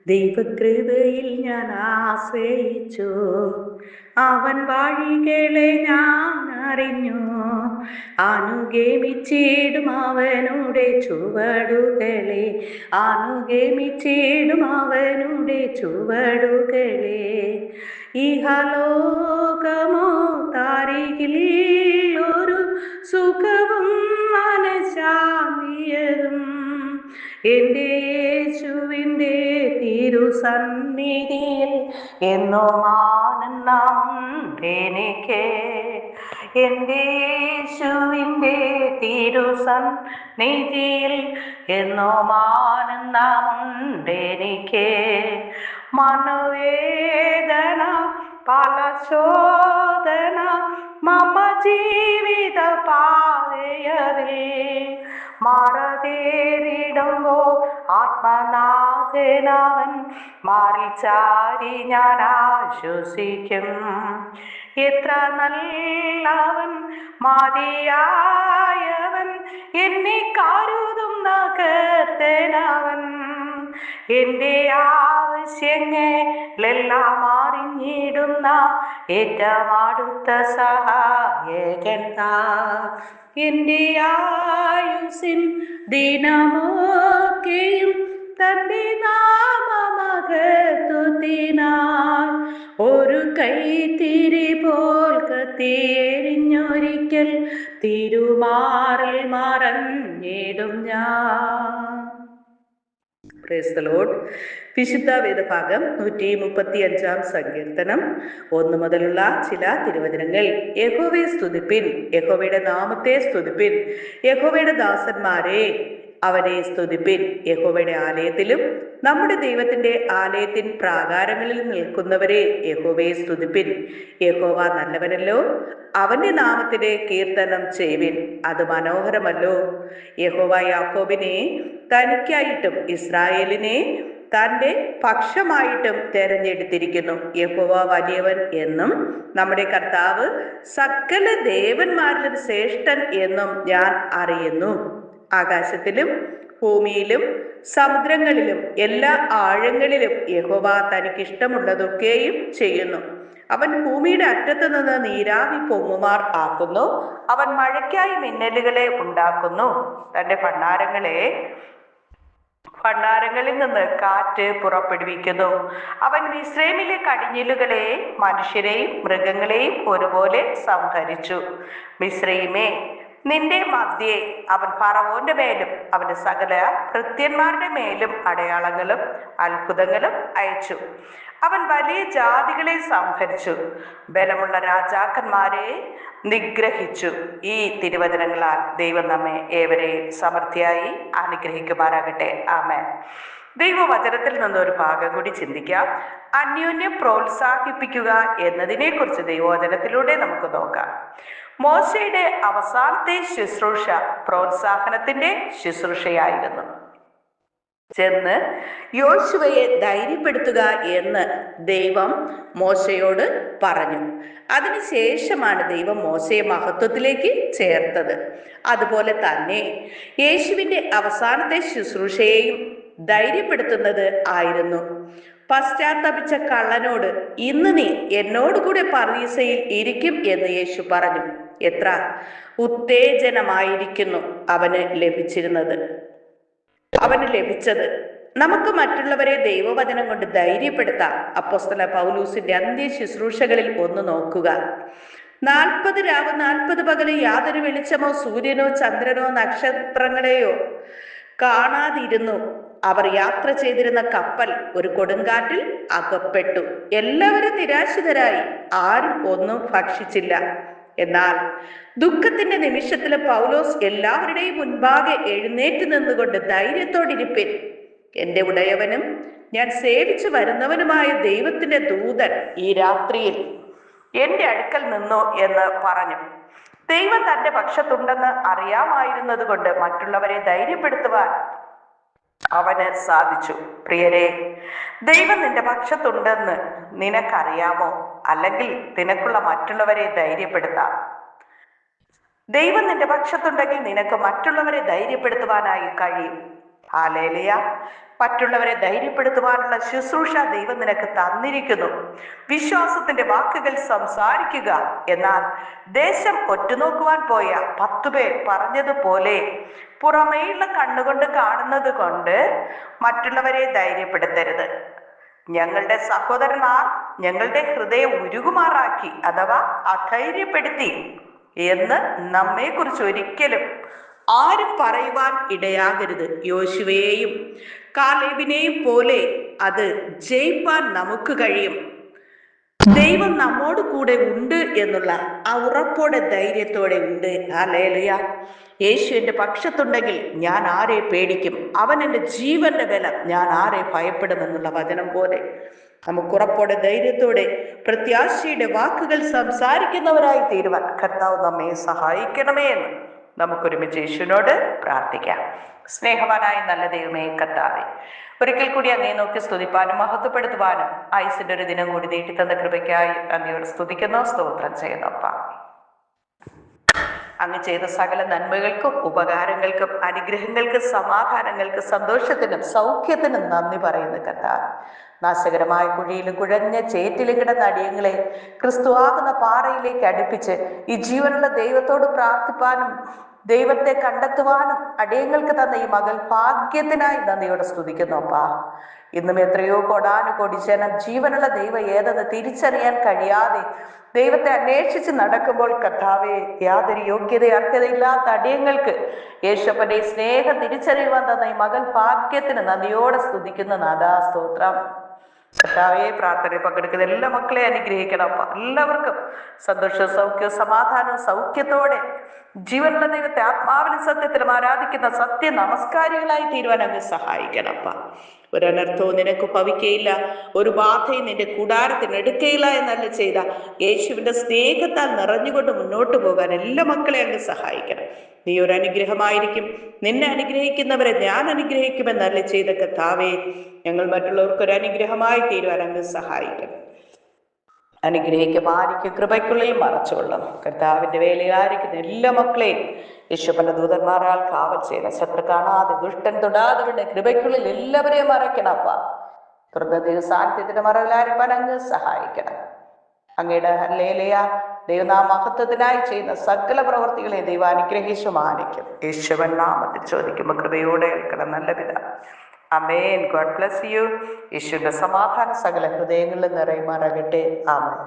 ദൈവകൃപയിൽ ഞാൻ ആശ്രയിച്ചു, അവൻ വഴികളെ ഞാൻ അറിഞ്ഞു. അനുഗമിച്ചിടും അവനുടെ ചുവടുകളെ, അനുഗമിച്ചിടും അവനുടെ ചുവടുകളെ. ഇഹലോകമോ താരികിൽ ഒരു സുഖവും മനഃശാന്തിയതും എൻ്റെ യേശുവിൻ്റെ തിരുസന്നിധിയിൽ എന്നും ആനന്ദമുണ്ടെനിക്ക്. എൻ്റെ യേശുവിൻ്റെ തിരുസന്നിധിയിൽ എന്നും ആനന്ദമുണ്ടെനിക്ക്. മനോവേദന പല ശോധന മമ ജീവിത പാതയതിൽ മറതേറിടുമ്പോ ആത്മനാഥനവൻ മാറി ചാരി ഞാൻ ആശ്വസിക്കും. എത്ര നല്ലവൻ മതിയായവൻ എന്നെ കരുതുന്ന കർത്തനവൻ. എൻ്റെ ആവശ്യങ്ങളെല്ലാം അറിഞ്ഞിടുന്ന ഏറ്റവും അടുത്ത സഹായകൻ താൻ. എൻ്റെ ആയുസ്സിൻ ദിനമൊക്കെയും തൻ്റെ നാമമഹത്വത്തിനാൽ ഒരു കൈത്തിരി പോൽ കത്തിയെരിഞ്ഞൊരിക്കൽ തിരുമാറിൽ മറഞ്ഞിടും ഞാൻ. Praise the Lord. വിശുദ്ധ വേദഭാഗം 135 സങ്കീർത്തനം 1 മുതലുള്ള ചില തിരുവചനങ്ങൾ. യഹോവയെ സ്തുതിപ്പിൻ, യഹോവയുടെ നാമത്തെ സ്തുതിപ്പിൻ, യഹോവയുടെ ദാസന്മാരെ അവനെ സ്തുതിപ്പിൻ. യഹോവയുടെ ആലയത്തിലും നമ്മുടെ ദൈവത്തിന്റെ ആലയത്തിൻ പ്രാകാരങ്ങളിൽ നിൽക്കുന്നവരെ യഹോവയെ സ്തുതിപ്പിൻ. യഹോവ നല്ലവനല്ലോ, അവന്റെ നാമത്തിന് കീർത്തനം ചെയ്യുവിൻ, അത് മനോഹരമല്ലോ. യഹോവ യാക്കോബിനെ തനിക്കായിട്ടും ഇസ്രായേലിനെ തൻ്റെ പക്ഷമായിട്ടും തെരഞ്ഞെടുത്തിരിക്കുന്നു. യഹോവ വലിയവൻ എന്നും നമ്മുടെ കർത്താവ് സകല ദേവന്മാരിലും ശ്രേഷ്ഠൻ എന്നും ഞാൻ അറിയുന്നു. ആകാശത്തിലും ഭൂമിയിലും സമുദ്രങ്ങളിലും എല്ലാ ആഴങ്ങളിലും യഹോവ തനിക്കിഷ്ടമുള്ളതൊക്കെയും ചെയ്യുന്നു. അവൻ ഭൂമിയുടെ അറ്റത്ത് നിന്ന് നീരാവി പൊങ്ങുമാർ ആക്കുന്നു. അവൻ മഴയ്ക്കായി മിന്നലുകളെ ഉണ്ടാക്കുന്നു. തൻ്റെ ഭണ്ഡാരങ്ങളിൽ നിന്ന് കാറ്റ് പുറപ്പെടുവിക്കുന്നു. അവൻ മിസ്രൈമിലെ കടിഞ്ഞിലുകളെ മനുഷ്യരെയും മൃഗങ്ങളെയും ഒരുപോലെ സംഹരിച്ചു. മിസ്രൈമേ, നിന്റെ മധ്യേ അവൻ ഫറവോന്റെ മേലും അവന്റെ സകല ഭൃത്യന്മാരുടെ മേലും അടയാളങ്ങളും അത്ഭുതങ്ങളും അയച്ചു. അവൻ വലിയ ജാതികളെ സംഹരിച്ചു, ബലമുള്ള രാജാക്കന്മാരെ നിഗ്രഹിച്ചു. ഈ തിരുവചനങ്ങളാൽ ദൈവം നമ്മെ ഏവരെയും സമൃദ്ധിയായി അനുഗ്രഹിക്കുമാറാകട്ടെ. ആമേൻ. ദൈവവചനത്തിൽ നിന്നൊരു ഭാഗം കൂടി ചിന്തിക്കാം. അന്യോന്യം പ്രോത്സാഹിപ്പിക്കുക എന്നതിനെ കുറിച്ച് ദൈവവചനത്തിലൂടെ നമുക്ക് നോക്കാം. മോശയുടെ അവസാനത്തെ ശുശ്രൂഷ പ്രോത്സാഹനത്തിന്റെ ശുശ്രൂഷയായിരുന്നു. ചെന്ന് യോശുവയെ ധൈര്യപ്പെടുത്തുക എന്ന് ദൈവം മോശയോട് പറഞ്ഞു. അതിനുശേഷമാണ് ദൈവം മോശയെ മഹത്വത്തിലേക്ക് ചേർത്തത്. അതുപോലെ തന്നെ യേശുവിൻ്റെ അവസാനത്തെ ശുശ്രൂഷയെയും ധൈര്യപ്പെടുത്തുന്നത് ആയിരുന്നു. പശ്ചാത്തപിച്ച കള്ളനോട് ഇന്ന് നീ എന്നോടുകൂടെ പർദീസയിൽ ഇരിക്കും എന്ന് യേശു പറഞ്ഞു. എത്ര ഉത്തേജനമായിരിക്കുന്നു അവന് ലഭിച്ചത്. നമുക്ക് മറ്റുള്ളവരെ ദൈവവചനം കൊണ്ട് ധൈര്യപ്പെടുത്താം. അപ്പോസ്തലൻ പൗലൂസിന്റെ അന്ത്യ ശുശ്രൂഷകളിൽ ഒന്ന് നോക്കുക. 40 രാവ് 40 പകല് യാതൊരു വെളിച്ചമോ സൂര്യനോ ചന്ദ്രനോ നക്ഷത്രങ്ങളെയോ കാണാതിരുന്നു. അവർ യാത്ര ചെയ്തിരുന്ന കപ്പൽ ഒരു കൊടുങ്കാറ്റിൽ അകപ്പെട്ടു. എല്ലാവരും നിരാശിതരായി, ആരും ഒന്നും ഭക്ഷിച്ചില്ല. എന്നാൽ ദുഃഖത്തിന്റെ നിമിഷത്തില് പൗലോസ് എല്ലാവരുടെയും മുൻപാകെ എഴുന്നേറ്റ് നിന്നുകൊണ്ട് ധൈര്യത്തോടിരിപ്പിൻ, എന്റെ ഉടയവനും ഞാൻ സേവിച്ചു വരുന്നവനുമായ ദൈവത്തിന്റെ ദൂതൻ ഈ രാത്രിയിൽ എന്റെ അടുക്കൽ നിന്നു എന്ന് പറഞ്ഞു. ദൈവം തന്റെ പക്ഷത്തുണ്ടെന്ന് അറിയാമായിരുന്നത് കൊണ്ട് മറ്റുള്ളവരെ ധൈര്യപ്പെടുത്തുവാൻ അവന് സാധിച്ചു. പ്രിയരെ, ദൈവം നിന്റെ പക്ഷത്തുണ്ടെന്ന് നിനക്കറിയാമോ? അല്ലെങ്കിൽ നിനക്കുള്ള മറ്റുള്ളവരെ ധൈര്യപ്പെടുത്താം. ദൈവം നിന്റെ പക്ഷത്തുണ്ടെങ്കിൽ നിനക്ക് മറ്റുള്ളവരെ ധൈര്യപ്പെടുത്തുവാനായി കഴിയും. ഹല്ലേലൂയ. മറ്റുള്ളവരെ ധൈര്യപ്പെടുത്തുവാനുള്ള ശുശ്രൂഷ ദൈവം നിനക്ക് തന്നിരിക്കുന്നു. വിശ്വാസത്തിന്റെ വാക്കുകൾ സംസാരിക്കുക. എന്നാൽ ദേശം ഒറ്റുനോക്കുവാൻ പോയ 10 പേർ പറഞ്ഞതുപോലെ പുറമേയുള്ള കണ്ണുകൊണ്ട് കാണുന്നത് കൊണ്ട് മറ്റുള്ളവരെ ധൈര്യപ്പെടുത്തരുത്. ഞങ്ങളുടെ സഹോദരന്മാർ ഞങ്ങളുടെ ഹൃദയം ഉരുകുമാറാക്കി അഥവാ അധൈര്യപ്പെടുത്തി എന്ന് നമ്മെക്കുറിച്ച് ഒരിക്കലും ആരും പറയുവാൻ ഇടയാകരുത്. യോശുവയെയും കാലേബിനെയും പോലെ അത് ജയിപ്പാൻ നമുക്ക് കഴിയും. ദൈവം നമ്മോട് കൂടെ ഉണ്ട് എന്നുള്ള ആ ഉറപ്പോടെ ധൈര്യത്തോടെ ഉണ്ട്. ഹല്ലേലൂയ. യേശു എൻ്റെ പക്ഷത്തുണ്ടെങ്കിൽ ഞാൻ ആരെ പേടിക്കും? അവൻ എൻ്റെ ജീവന്റെ ബലം, ഞാൻ ആരെ ഭയപ്പെടുമെന്നുള്ള വചനം പോലെ നമുക്കുറപ്പോടെ ധൈര്യത്തോടെ പ്രത്യാശയുടെ വാക്കുകൾ സംസാരിക്കുന്നവരായി തീരുവാൻ കർത്താവ് നമ്മെ സഹായിക്കണമേ എന്ന് നമുക്കൊരുമിച്ച് യേശുവിനോട് പ്രാർത്ഥിക്കാം. സ്നേഹവാനായ നല്ല ദൈവമേ കർത്താവേ, ഒരിക്കൽ കൂടി അങ്ങേ നോക്കി സ്തുതിപ്പാനും മഹത്വപ്പെടുത്തുവാനും ആയുസിന്റെ ഒരു ദിനം കൂടി നീട്ടിത്തന്ന കൃപയ്ക്കായി അങ്ങയോട് സ്തുതിക്കുന്നു, സ്തോത്രം ചെയ്യുന്നു. അപ്പ അങ്ങ് ചെയ്ത സകല നന്മകൾക്കും ഉപകാരങ്ങൾക്കും അനുഗ്രഹങ്ങൾക്കും സമാധാനങ്ങൾക്കും സന്തോഷത്തിനും സൗഖ്യത്തിനും നന്ദി പറയുന്നു കർത്താവ്. നാശകരമായ കുഴിയിലും കുഴഞ്ഞ ചേറ്റിലും കിടന്ന അടിയങ്ങളെ ക്രിസ്തുവാകുന്ന പാറയിലേക്ക് അടുപ്പിച്ച് ഈ ജീവനുള്ള ദൈവത്തോട് പ്രാർത്ഥിപ്പാനും ദൈവത്തെ കണ്ടെത്തുവാനും അടിയങ്ങൾക്ക് തന്ന ഈ മകൾ ഭാഗ്യത്തിനായി നന്ദിയോടെ സ്തുതിക്കുന്നു. അപ്പാ, ഇന്നും എത്രയോ കോടാനുകോടി ജനം ജീവനുള്ള ദൈവം ഏതെന്ന് തിരിച്ചറിയാൻ കഴിയാതെ ദൈവത്തെ അന്വേഷിച്ച് നടക്കുമ്പോൾ കർത്താവെ, യാതൊരു യോഗ്യത അർഹതയില്ലാത്ത അടിയങ്ങൾക്ക് യേശുപ്പന്റെ സ്നേഹം തിരിച്ചറിയുവാൻ തന്ന ഈ മകൾ ഭാഗ്യത്തിന് നന്ദിയോടെ സ്തുതിക്കുന്ന നാഥാ സ്തോത്രം. കർത്താവെ, പ്രാർത്ഥനയിൽ പങ്കെടുക്കുന്ന എല്ലാ മക്കളെ അനുഗ്രഹിക്കണം. എല്ലാവർക്കും സന്തോഷവും സൗഖ്യവും സമാധാനവും സൗഖ്യത്തോടെ ജീവനുള്ള ദൈവത്തെ ആത്മാവിലും സത്യത്തിലും ആരാധിക്കുന്ന സത്യ നമസ്കാരികളായി തീരുവാൻ അങ്ങ് സഹായിക്കണം. ഒരനർത്ഥവും നിനക്ക് ഭവിക്കയില്ല, ഒരു ബാധയും നിന്റെ കൂടാരത്തിന് എടുക്കയില്ല എന്നല്ല ചെയ്ത യേശുവിന്റെ സ്നേഹത്താൽ നിറഞ്ഞുകൊണ്ട് മുന്നോട്ട് പോകാൻ എല്ലാ മക്കളെ അങ്ങ് സഹായിക്കണം. നീ ഒരു അനുഗ്രഹമായിരിക്കും, നിന്നെ അനുഗ്രഹിക്കുന്നവരെ ഞാൻ അനുഗ്രഹിക്കുമെന്നല്ല ചെയ്ത കർത്താവേ, ഞങ്ങൾ മറ്റുള്ളവർക്ക് ഒരു അനുഗ്രഹമായി തീരുവാൻ അങ്ങ് സഹായിക്കണം. അനുഗ്രഹിക്കും, ആയിരിക്കും, കൃപയ്ക്കുള്ളിൽ മറച്ചുകൊള്ളണം. കർത്താവിന്റെ വേലയായിരിക്കുന്ന എല്ലാ മക്കളെയും യേശുപ്പന്റെ ദൂതന്മാരാൽ കാവൽ ചെയ്യണം. ശത്രു കാണാതെ ദുഷ്ടൻ തൊടാതെ കൊണ്ട് കൃപയ്ക്കുള്ളിൽ എല്ലാവരെയും മറയ്ക്കണം. തുറന്ന ദൈവസാന്നിധ്യത്തിന്റെ മറവിലായിരിക്കാൻ അങ്ങ് സഹായിക്കണം. അങ്ങയുടെ ഹല്ലേലൂയ ദൈവനാമഹത്വത്തിനായി ചെയ്യുന്ന സകല പ്രവർത്തികളെ ദൈവം അനുഗ്രഹിച്ചു മാനിക്കും. യേശുവൻ നാമത്തിൽ ചോദിക്കുമ്പോൾ കൃപയോടെ കേൾക്കണം നല്ല പിതാവേ. ആമേൻ. God bless you. യേശുവിന്റെ സമാധാന സകല ഹൃദയങ്ങളിൽ നിറയുമാറാകട്ടെ. ആമേൻ.